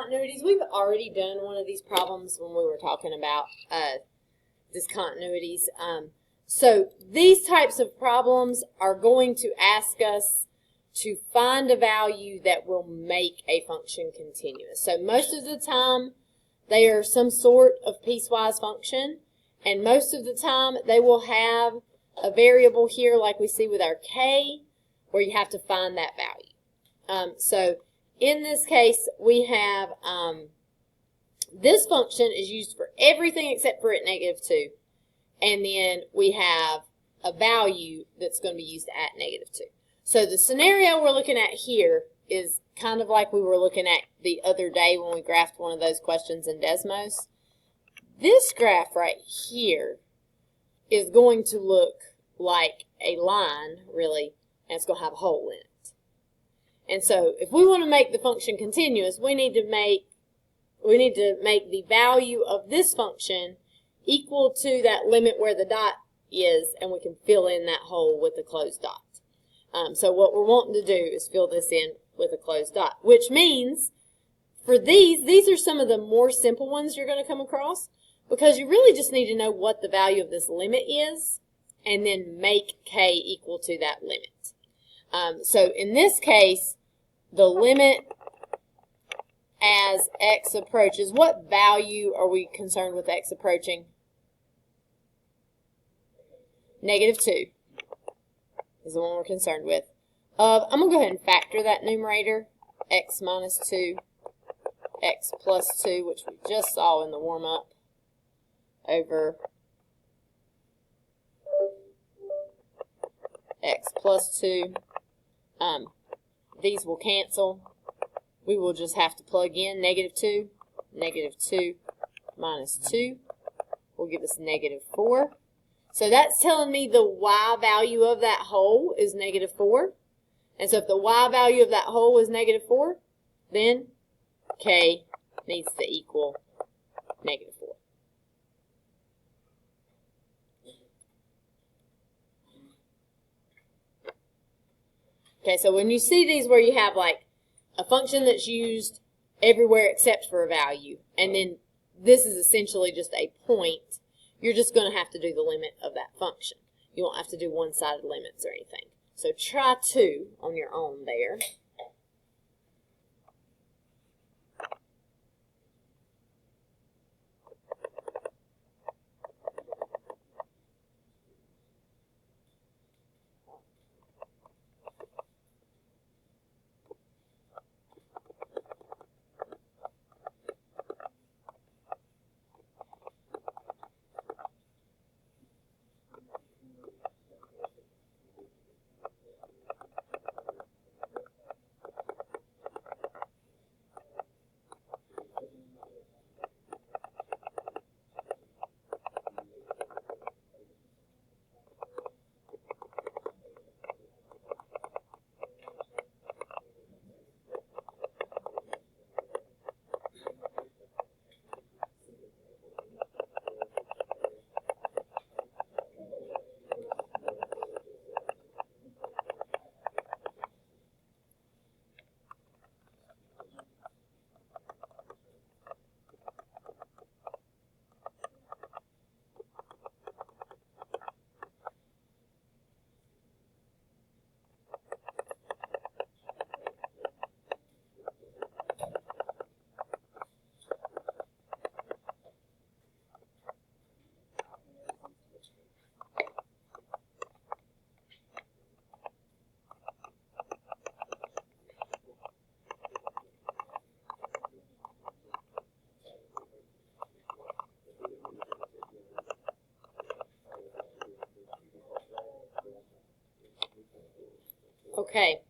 discontinuities. We've already done one of these problems when we were talking about discontinuities. So these types of problems are going to ask us to find a value that will make a function continuous. So most of the time they are some sort of piecewise function, and most of the time they will have a variable here like we see with our k, where you have to find that value. So in this case we have this function is used for everything except for at -2, and then we have a value that's going to be used at -2. So the scenario we're looking at here is kind of like we were looking at the other day when we graphed one of those questions in Desmos. This graph right here is going to look like a line, really, and it's going to have a hole in it. And so if we want to make the function continuous, we need to make the value of this function equal to that limit where the dot is, and we can fill in that hole with a closed dot. So what we're wanting to do is fill this in with a closed dot, which means for these are some of the more simple ones you're going to come across, because you really just need to know what the value of this limit is and then make k equal to that limit. So in this case, the limit as x approaches, what value are we concerned with x approaching? -2 is the one we're concerned with. I'm going to go ahead and factor that numerator, x minus 2, x plus 2, which we just saw in the warm-up, over x plus 2. These will cancel. We will just have to plug in -2. -2 minus 2 will give us -4. So that's telling me the y value of that hole is -4. And so if the y value of that hole is -4, then k needs to equal -4. Okay, so when you see these where you have like a function that's used everywhere except for a value, and then this is essentially just a point, you're just going to have to do the limit of that function. You won't have to do one-sided limits or anything. So try 2 on your own there. Okay.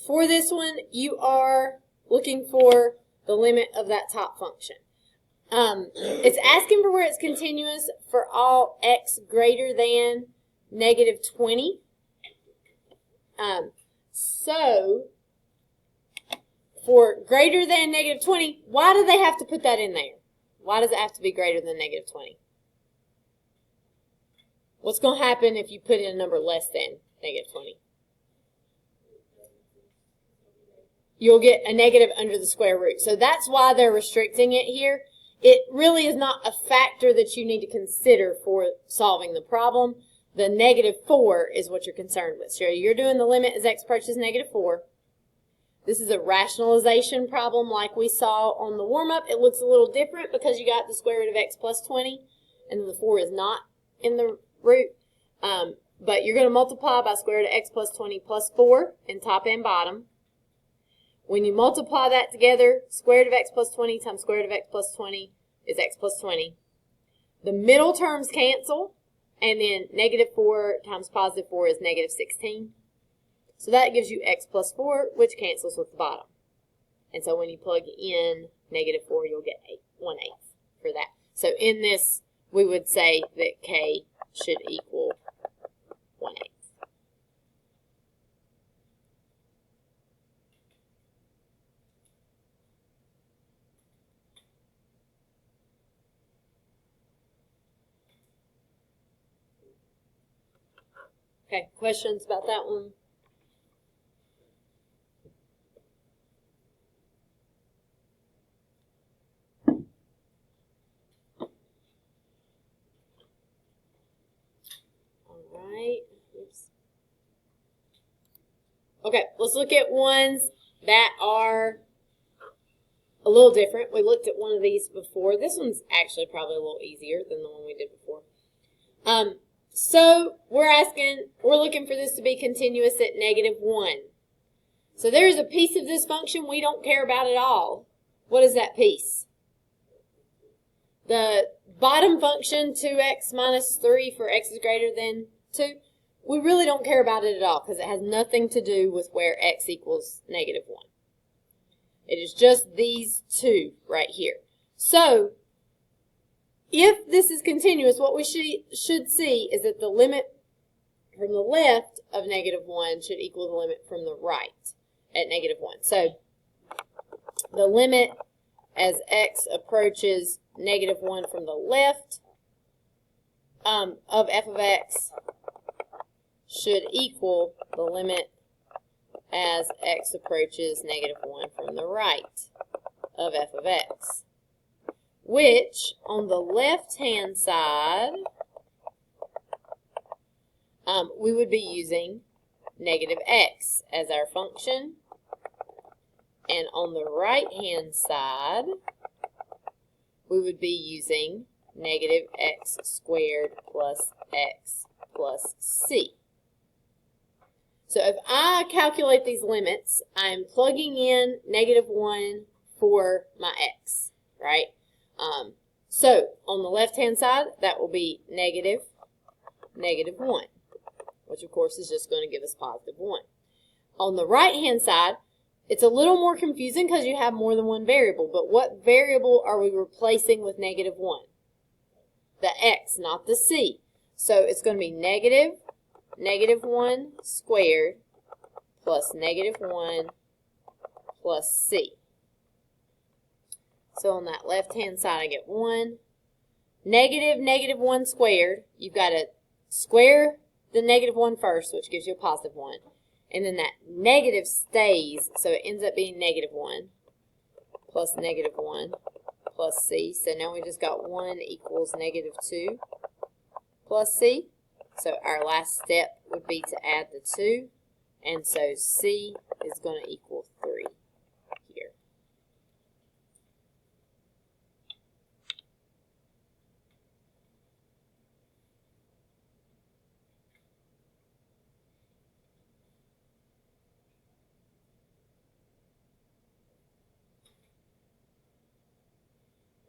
For this one, you are looking for the limit of that top function. It's asking for where it's continuous for all x greater than -20. So, for greater than -20, why do they have to put that in there? Why does it have to be greater than -20? What's going to happen if you put in a number less than -20? you'll get a negative under the square root. So that's why they're restricting it here. It really is not a factor that you need to consider for solving the problem. The -4 is what you're concerned with. So you're doing the limit as x approaches -4. This is a rationalization problem like we saw on the warm-up. It looks a little different because you got the square root of x plus 20, and the 4 is not in the root. But you're going to multiply by square root of x plus 20 plus 4 in top and bottom. When you multiply that together, square root of x plus 20 times square root of x plus 20 is x plus 20. The middle terms cancel, and then -4 times +4 is -16. So that gives you x plus 4, which cancels with the bottom. And so when you plug in -4, you'll get 1/8 for that. So in this, we would say that k should equal 1/8. Okay, questions about that one? All right. Oops. Okay, let's look at ones that are a little different. We looked at one of these before. This one's actually probably a little easier than the one we did before. So we're looking for this to be continuous at -1. So there's a piece of this function we don't care about at all. What is that piece? The bottom function, 2x minus 3 for x is greater than 2, we really don't care about it at all because it has nothing to do with where x equals -1. It is just these two right here. So if this is continuous, what we should see is that the limit from the left of -1 should equal the limit from the right at -1. So the limit as x approaches -1 from the left of f of x should equal the limit as x approaches -1 from the right of f of x, which on the left-hand side, we would be using -x as our function, and on the right-hand side, we would be using -x squared plus x plus c. So if I calculate these limits, I'm plugging in -1 for my x, right? So on the left-hand side, that will be -1, which of course is just going to give us +1. On the right-hand side, it's a little more confusing because you have more than one variable, but what variable are we replacing with -1? The x, not the c. So it's going to be -1 squared plus -1 plus c. So on that left-hand side, I get 1. -1 squared, you've got to square the -1 first, which gives you a +1. And then that negative stays, so it ends up being -1 plus -1 plus c. So now we just got 1 equals -2 plus c. So our last step would be to add the 2. And so c is going to equal 3 here.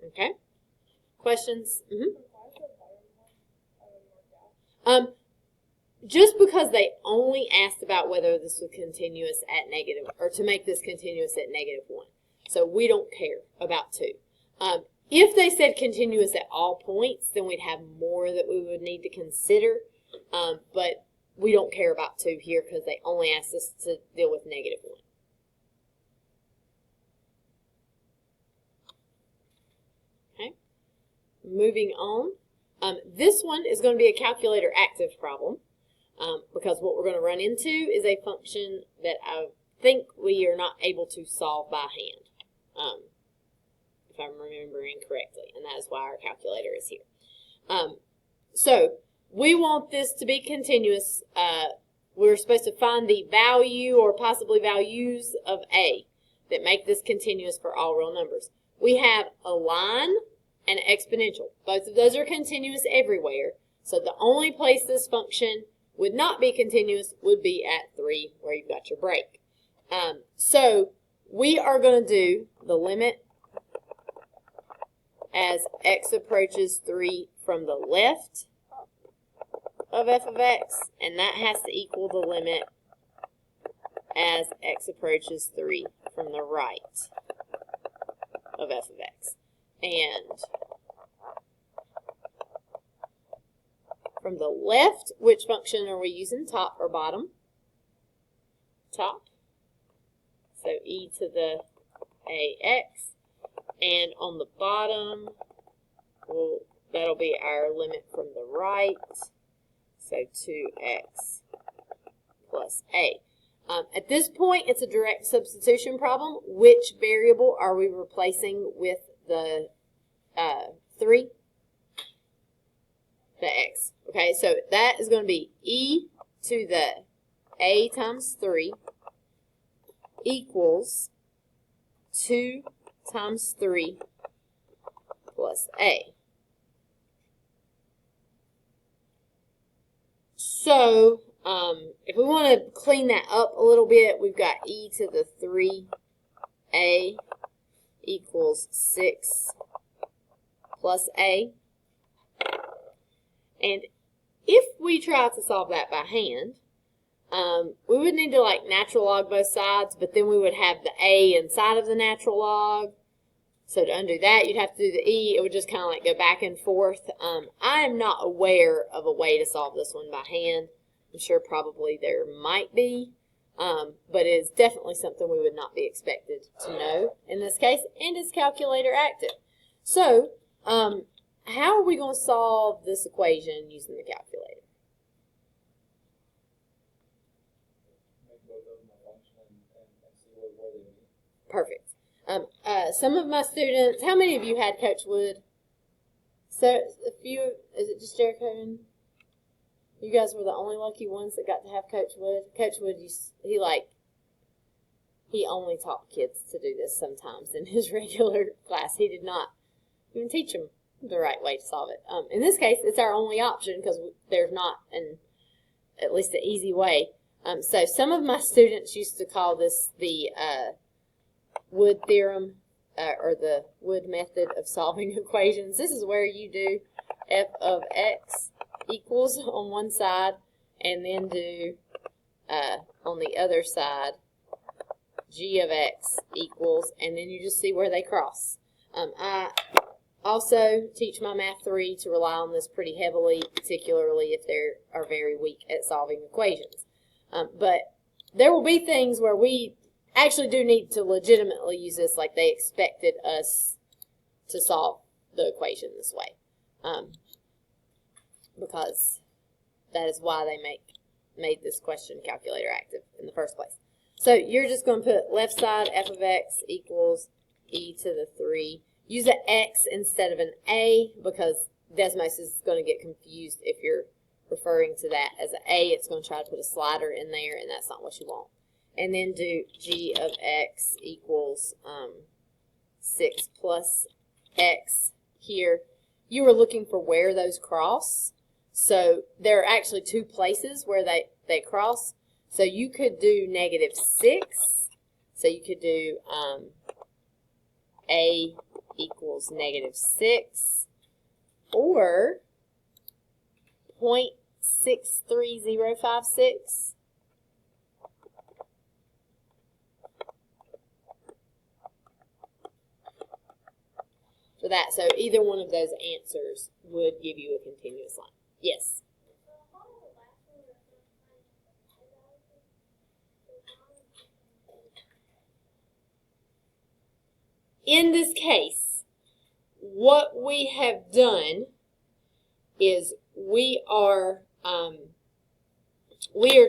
Okay. Questions? Just because they only asked about whether this was continuous at negative, or to make this continuous at -1. So we don't care about 2. If they said continuous at all points, then we'd have more that we would need to consider. But we don't care about 2 here because they only asked us to deal with -1. Moving on, this one is going to be a calculator active problem because what we're going to run into is a function that I think we are not able to solve by hand, if I'm remembering correctly, and that is why our calculator is here. So we want this to be continuous. We're supposed to find the value or possibly values of A that make this continuous for all real numbers. We have a line and an exponential. Both of those are continuous everywhere. So the only place this function would not be continuous would be at 3, where you've got your break. So we are going to do the limit as x approaches 3 from the left of f of x, and that has to equal the limit as x approaches 3 from the right of f of x. And from the left, which function are we using, top or bottom? Top. So e to the ax. And on the bottom, well, that'll be our limit from the right. So 2x plus a. At this point, it's a direct substitution problem. Which variable are we replacing with the 3? The x. Okay, so that is going to be e to the a times 3 equals 2 times 3 plus a. So, if we want to clean that up a little bit, we've got e to the 3a equals 6 plus a. And if we try to solve that by hand, we would need to natural log both sides, but then we would have the a inside of the natural log. So to undo that, you'd have to do the e. It would just kind of go back and forth. I am not aware of a way to solve this one by hand. I'm sure probably there might be, but it is definitely something we would not be expected to know in this case, and it's calculator active. So, how are we going to solve this equation using the calculator? Perfect. Some of my students, how many of you had Coach Wood? So a few, is it just Jericho? You guys were the only lucky ones that got to have Coach Wood. Coach Wood, he only taught kids to do this sometimes in his regular class. He did not even teach them the right way to solve it. In this case, it's our only option because there's not at least an easy way. So some of my students used to call this the Wood theorem, or the Wood method of solving equations. This is where you do f of x equals on one side, and then do on the other side g of x equals, and then you just see where they cross. I also teach my Math 3 to rely on this pretty heavily, particularly if they are very weak at solving equations. But there will be things where we actually do need to legitimately use this, like they expected us to solve the equation this way, because that is why they made this question calculator active in the first place. So you're just going to put left side f of x equals e to the 3. Use an x instead of an a, because Desmos is going to get confused if you're referring to that as an a. It's going to try to put a slider in there, and that's not what you want. And then do g of x equals 6 plus x here. You were looking for where those cross. So there are actually two places where they cross. So you could do -6. So you could do a equals -6, or 0.63056. For that, so either one of those answers would give you a continuous line. Yes? In this case, what we have done is we are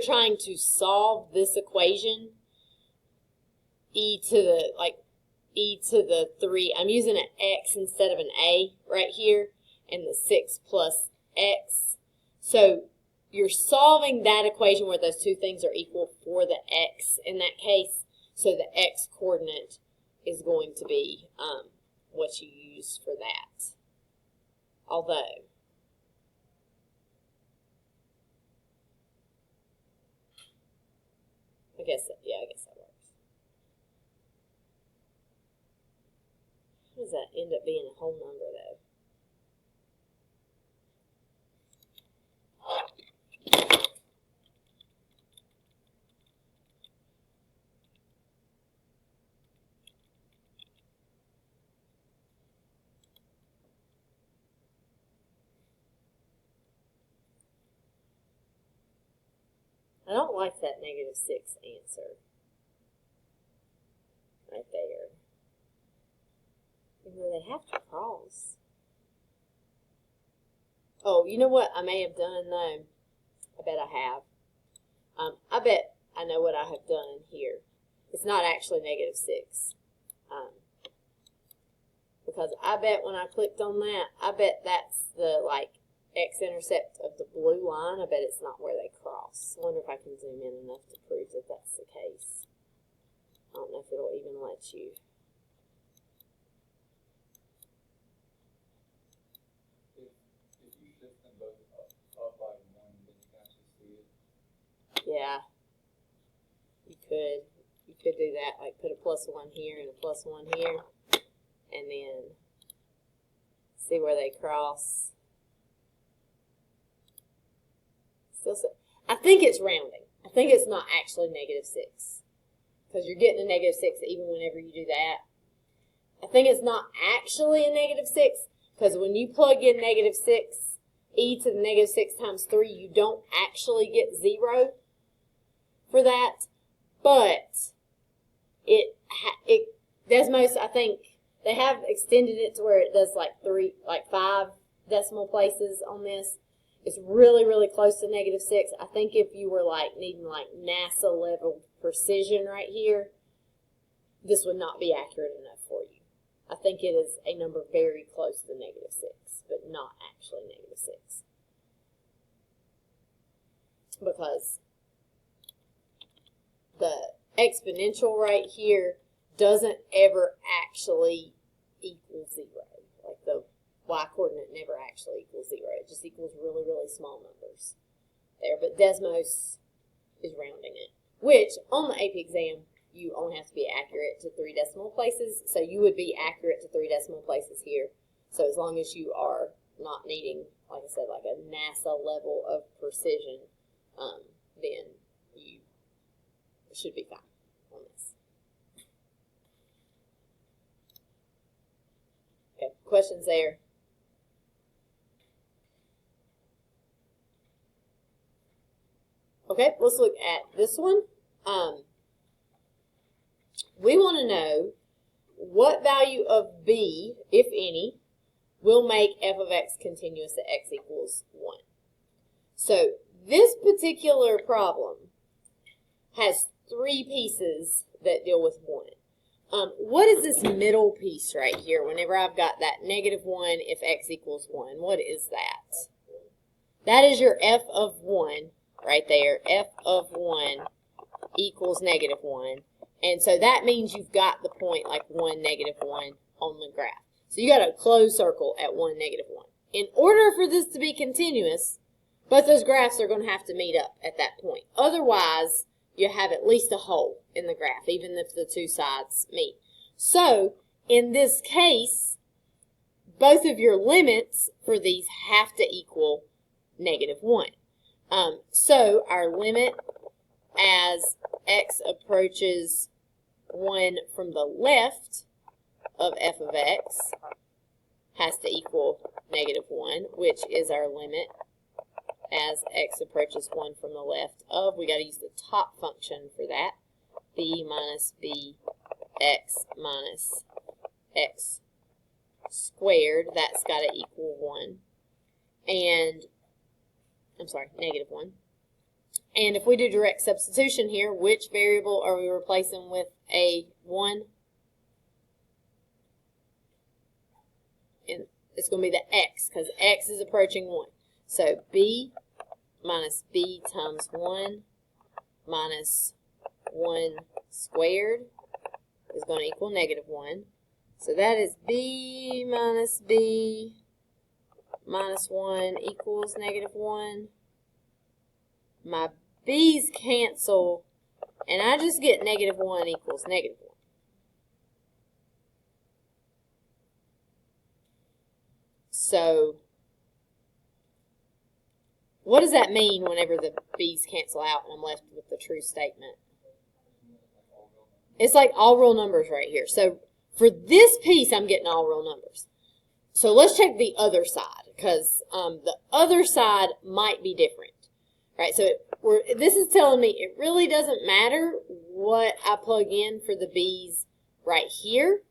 trying to solve this equation e to the 3. I'm using an x instead of an a right here, and the 6 plus x. So you're solving that equation where those two things are equal for the x in that case. So the x coordinate is going to be what you use for that. Although, I guess that works. How does that end up being a whole number, though? I don't like that -6 answer right there. Even though they have to cross. Oh, you know what I may have done, though? I bet I have. I bet I know what I have done here. It's not actually -6. Because I bet when I clicked on that, I bet that's the, x-intercept of the blue line. I bet it's not where they cross. I wonder if I can zoom in enough to prove that that's the case. I don't know if it'll even let you. If you shift them both up by 1, then you can actually see it. Yeah, you could. You could do that, like put a +1 here and a +1 here, and then see where they cross. Still, I think it's rounding. I think it's not actually -6, because you're getting a -6 even whenever you do that. I think it's not actually a -6, because when you plug in -6, e to the -6 times 3, you don't actually get 0 for that. But Desmos, I think they have extended it to where it does like 5 decimal places on this. It's really, really close to -6. I think if you were needing NASA level precision right here, this would not be accurate enough for you. I think it is a number very close to -6, but not actually -6. Because the exponential right here doesn't ever actually equal 0. Like the y-coordinate never actually equals 0. It just equals really, really small numbers there. But Desmos is rounding it, which on the AP exam, you only have to be accurate to 3 decimal places. So you would be accurate to 3 decimal places here. So as long as you are not needing, like I said, like a NASA level of precision, then you should be fine on this. Okay, questions there? Okay, let's look at this one. We want to know what value of b, if any, will make f of x continuous at x equals 1. So this particular problem has 3 pieces that deal with 1. What is this middle piece right here whenever I've got that -1 if x equals 1? What is that? That is your f of 1 right there. F of 1 equals -1. And so that means you've got the point 1, -1 on the graph. So you got a closed circle at 1, -1. In order for this to be continuous, both those graphs are going to have to meet up at that point. Otherwise, you have at least a hole in the graph, even if the 2 sides meet. So, in this case, both of your limits for these have to equal -1. So, our limit as x approaches 1 from the left of f of x has to equal -1, which is our limit as x approaches 1 from the left of, we got to use the top function for that, b minus bx minus x squared. That's got to equal 1. And, I'm sorry, -1. And if we do direct substitution here, which variable are we replacing with a 1. And it's going to be the x, because x is approaching 1. So b minus b times 1 minus 1 squared is going to equal negative 1. So that is b minus 1 equals negative 1. My b's cancel, and I just get negative 1 equals negative 1. So what does that mean whenever the b's cancel out and I'm left with the true statement? It's like all real numbers right here. So for this piece, I'm getting all real numbers. So let's check the other side, because the other side might be different. Right, so this is telling me it really doesn't matter what I plug in for the b's right here.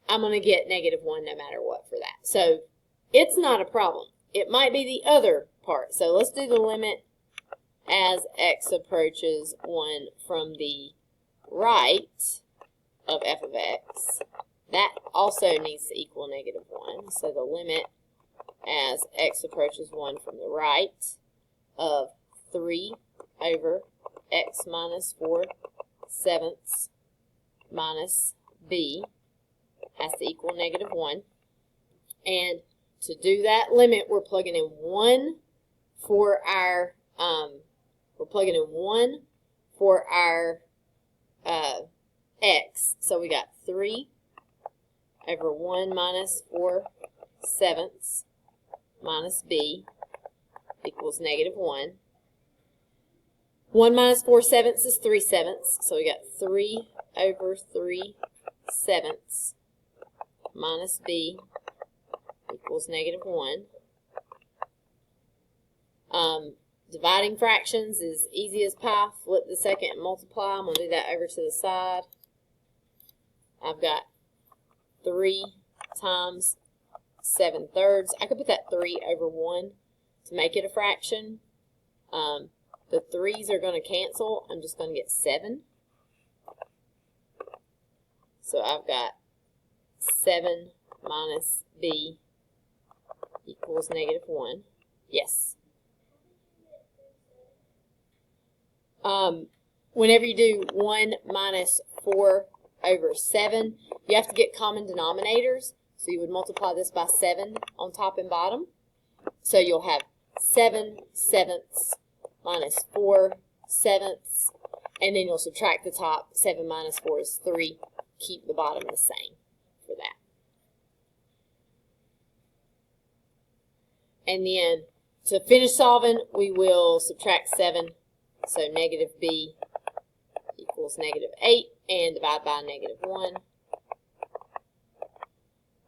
I'm going to get negative 1 no matter what for that. So it's not a problem. It might be the other part. So let's do the limit as x approaches 1 from the right of f of x. That also needs to equal negative 1. So the limit as x approaches 1 from the right of 3 over x minus 4/7 minus b has to equal negative 1. And to do that limit, we're plugging in 1 for our x. So we got 3 over 1 minus 4/7 minus b equals negative 1. 1 minus 4/7 is 3/7. So we got 3 over 3/7 minus b equals negative 1. Dividing fractions is easy as pie. Flip the second and multiply. I'm going to do that over to the side. I've got 3 times 7/3. I could put that 3 over 1 to make it a fraction. The 3's are going to cancel. I'm just going to get 7. So I've got 7 minus b equals negative 1. Yes. Whenever you do 1 minus 4/7, you have to get common denominators. So you would multiply this by 7 on top and bottom. So you'll have 7/7 minus 4/7, and then you'll subtract the top. 7 minus 4 is 3. Keep the bottom the same for that. And then to finish solving, we will subtract 7. So negative b equals negative 8, and divide by negative 1.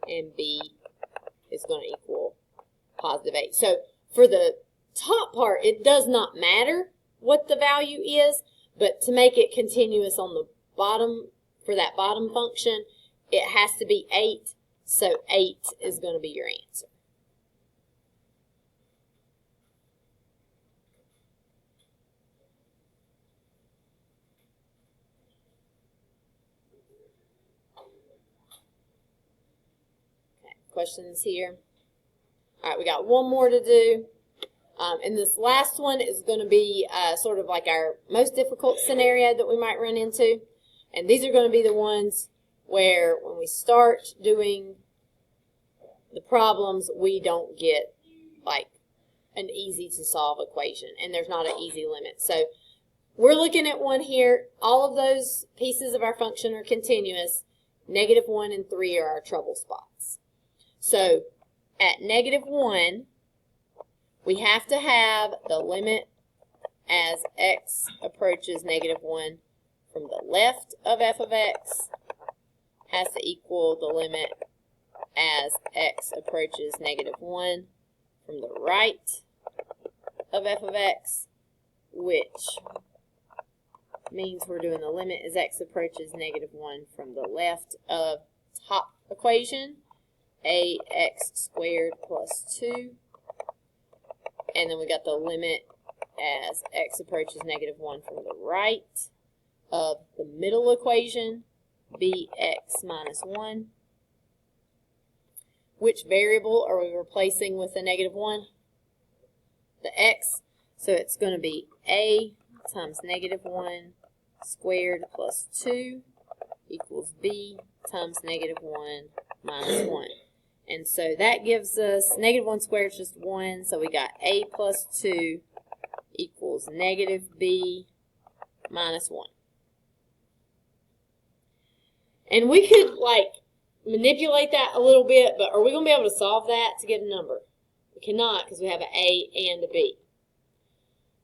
And b is going to equal positive 8. So for the top part, it does not matter what the value is, but to make it continuous on the bottom, for that bottom function, it has to be 8. So 8 is going to be your answer. Questions here? All right, we got one more to do. And this last one is going to be sort of like our most difficult scenario that we might run into. And these are going to be the ones where when we start doing the problems, we don't get like an easy to solve equation. And there's not an easy limit. So we're looking at one here. All of those pieces of our function are continuous. Negative 1 and 3 are our trouble spots. So at negative 1, we have to have the limit as x approaches negative 1 from the left of f of x has to equal the limit as x approaches negative 1 from the right of f of x, which means we're doing the limit as x approaches negative 1 from the left of top equation, ax squared plus 2. And then we got the limit as x approaches negative 1 from the right of the middle equation, bx minus 1. Which variable are we replacing with a negative 1? The x. So it's going to be a times negative 1 squared plus 2 equals b times negative 1 minus 1. And so that gives us negative 1 squared is just 1. So we got a plus 2 equals negative b minus 1. And we could, like, manipulate that a little bit, but are we going to be able to solve that to get a number? We cannot because we have an a and a b.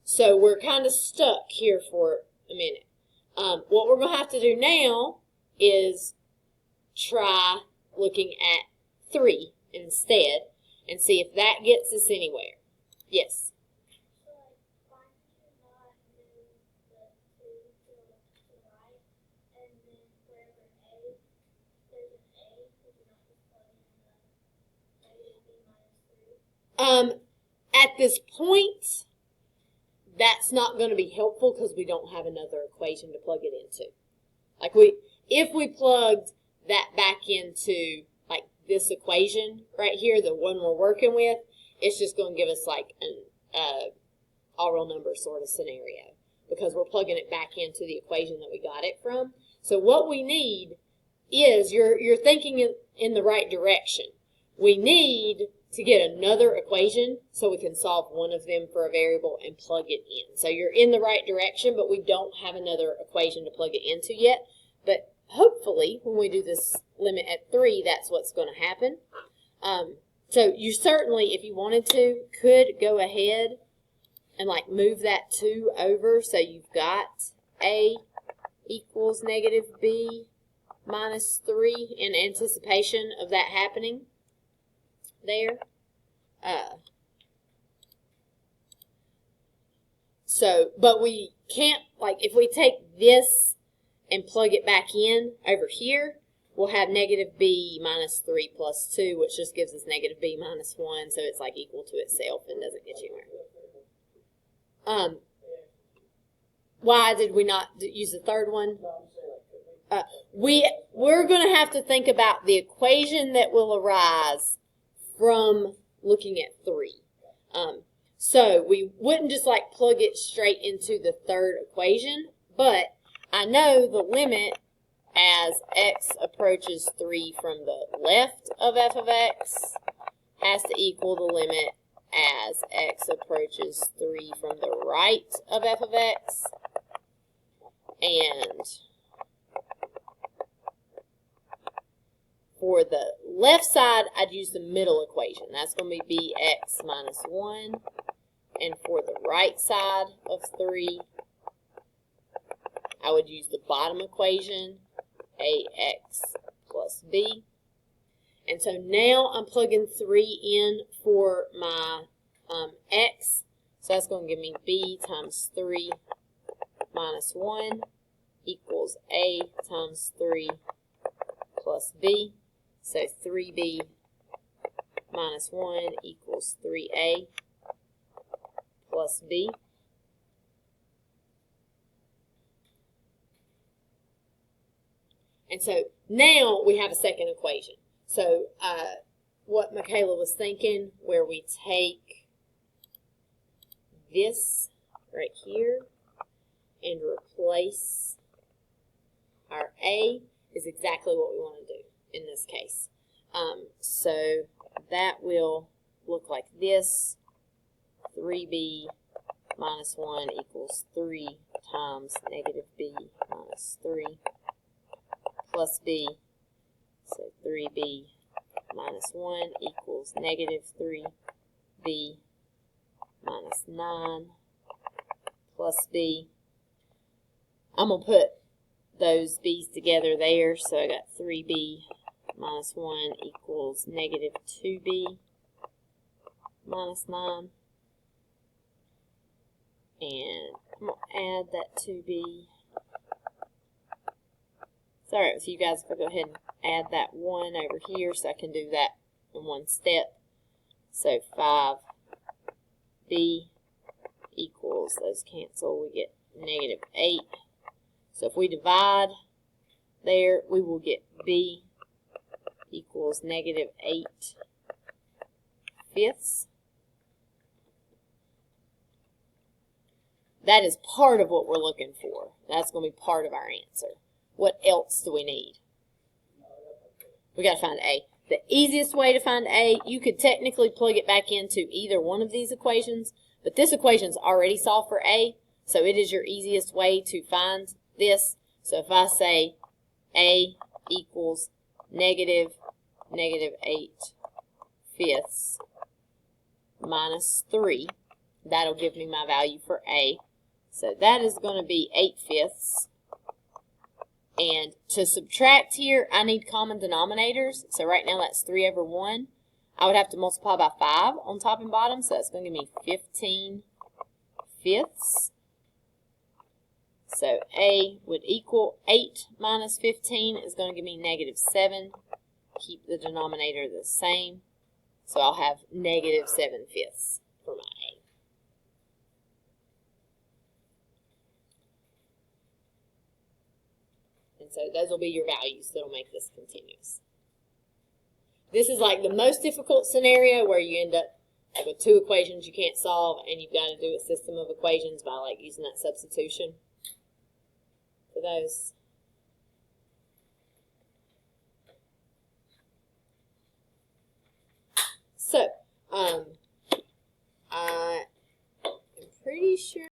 So we're kind of stuck here for a minute. What we're going to have to do now is try looking at 3 instead and see if that gets us anywhere. Yes? At this point, that's not going to be helpful because we don't have another equation to plug it into. Like if we plugged that back into like this equation right here, the one we're working with, it's just going to give us like an all real number sort of scenario because we're plugging it back into the equation that we got it from. So what we need is, you're thinking in the right direction. We need to get another equation so we can solve one of them for a variable and plug it in. So you're in the right direction, but we don't have another equation to plug it into yet. But hopefully, when we do this limit at 3, that's what's going to happen. So you certainly, if you wanted to, could go ahead and like move that 2 over so you've got a equals negative b minus 3 in anticipation of that happening there. But we can't, like, if we take this and plug it back in over here, we'll have negative b minus 3 plus 2, which just gives us negative b minus 1, so it's like equal to itself and doesn't get you anywhere. Why did we not use the third one? We're going to have to think about the equation that will arise from looking at 3. So we wouldn't just like plug it straight into the third equation, but I know the limit as x approaches 3 from the left of f of x has to equal the limit as x approaches 3 from the right of f of x. And for the left side, I'd use the middle equation. That's going to be bx minus 1. And for the right side of 3, I would use the bottom equation, ax plus b. And so now I'm plugging 3 in for my x. So that's going to give me b times 3 minus 1 equals a times 3 plus b. So 3b minus 1 equals 3a plus b. And so now we have a second equation. So what Michaela was thinking, where we take this right here and replace our a, is exactly what we want to do in this case. So that will look like this. 3b minus 1 equals 3 times negative b minus 3 plus b. So 3b minus 1 equals negative 3b minus 9 plus b. I'm going to put those b's together there. So I got 3b minus 1 equals negative 2b minus 9. And I'm going to add that 2b. It's alright with you guys if I go ahead and add that 1 over here so I can do that in one step. So 5b equals, those cancel, we get negative 8. So if we divide there, we will get b equals negative 8/5. That is part of what we're looking for. That's going to be part of our answer. What else do we need? We got to find a. The easiest way to find a, you could technically plug it back into either one of these equations, but this equation is already solved for a, so it is your easiest way to find this. So if I say a equals negative 8/5 minus 3, that'll give me my value for a. So that is going to be 8/5. And to subtract here, I need common denominators. So right now that's 3/1. I would have to multiply by 5 on top and bottom. So that's going to give me 15/5. So a would equal 8 minus 15 is going to give me negative 7. Keep the denominator the same. So I'll have negative 7/5 for my a. And so those will be your values that will make this continuous. This is like the most difficult scenario where you end up like with two equations you can't solve and you've got to do a system of equations by like using that substitution for those. So, I am pretty sure